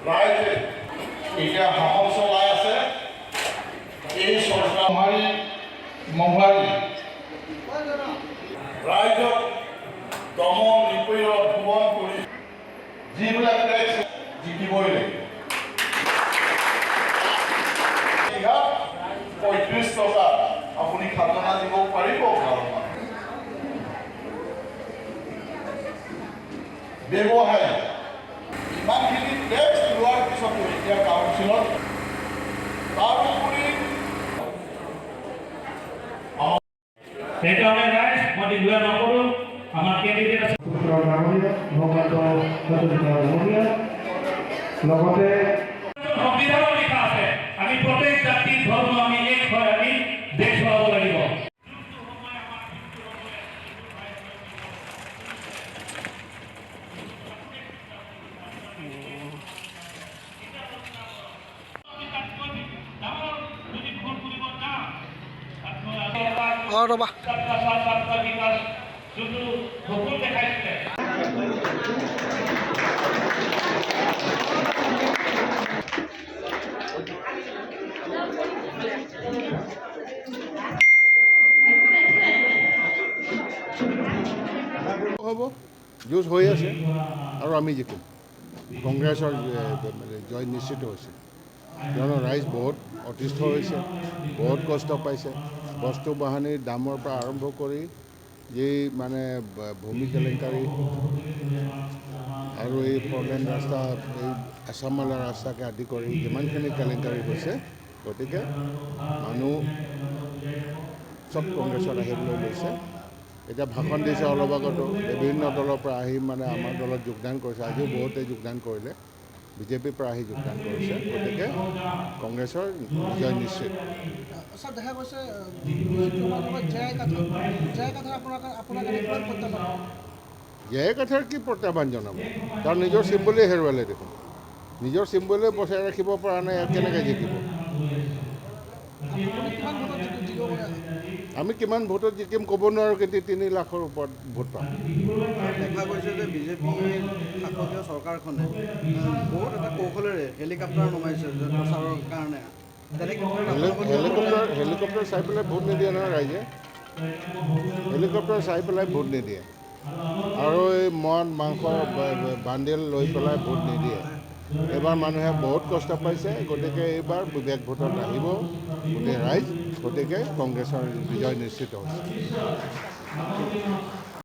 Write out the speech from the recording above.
ৰাইজে এতিয়া শাসন চলাই আছে। এই চৰকাৰ মোহাৰি ৰাইজক দমন নিপীড়ন শোষণ কৰি যিবিলাক টেক্স জিকিবই লাগিব। 35 টকা আপুনি খাজনা দিব পাৰিব গাঁৱৰ মানুহ। ব্যৱসায় ইমানখিনি টেক্স লোৱাৰ পিছতো এতিয়া কাউন্সিলত তাৰোপৰি সেইকাৰণে ৰাইজ মই দিগুৱা নকৰোঁ। আমাৰ কেণ্ডিডেট আছে লগতে সংবিধানত লিখা আছে আমি প্ৰত্যেক জাতি ধৰ্ম আমি এক হয়, আমি দেশ চলাব লাগিব। ৰ'বা হ'ব যুঁজ হৈ আছে আৰু আমি জিকিম। কংগ্ৰেছৰ জয় নিশ্চিত হৈছে, কিয়নো ৰাইজ বহুত অতিষ্ঠ হৈছে, বহুত কষ্ট পাইছে। বস্তু বাহানিৰ দামৰ পৰা আৰম্ভ কৰি যি মানে ভূমি কেলেংকাৰী আৰু এই ফৰলেন ৰাস্তা, এই আছামালা ৰাস্তাকে আদি কৰি যিমানখিনি কেলেংকাৰী হৈছে, গতিকে মানুহ চব কংগ্ৰেছত আহিবলৈ লৈছে। এতিয়া ভাষণ দিছে অলপ আগতো, বিভিন্ন দলৰ পৰা আহি মানে আমাৰ দলত যোগদান কৰিছে। আজিও বহুতে যোগদান কৰিলে, বিজেপিৰ পৰা আহি যোগদান কৰিছে। গতিকে কংগ্ৰেছৰ বিজয় নিশ্চিত। স্যাৰ দেখা গৈছে জয় কথাৰ কি প্ৰত্যাহ্বান জনাব, তাৰ নিজৰ চিম্বলেই হেৰুৱালে দেখোন। নিজৰ চিম্বলেই বচাই ৰাখিব পৰা নাই, কেনেকৈ জিকিব? আমি কিমান ভোটত জিকিম ক'ব নোৱাৰোঁ, কিন্তু 3 লাখৰ ওপৰত ভোট পাম। দেখা গৈছে যে বিজেপিৰ শাসকীয় চৰকাৰখনে বহুত এটা কৌশলেৰে হেলিকপ্টাৰ নমাইছে প্ৰচাৰৰ কাৰণে। হেলিকপ্টাৰ চাই পেলাই ভোট নিদিয়ে নহয় ৰাইজে। হেলিকপ্টাৰ চাই পেলাই ভোট নিদিয়ে, আৰু এই মদ মাংস বান্দেল লৈ পেলাই ভোট নিদিয়ে। এইবাৰ মানুহে বহুত কষ্ট পাইছে, গতিকে এইবাৰ বিবেক ভোটত আহিব গোটেই ৰাইজ। গতিকে কংগ্ৰেছৰ বিজয় নিশ্চিত হৈছে।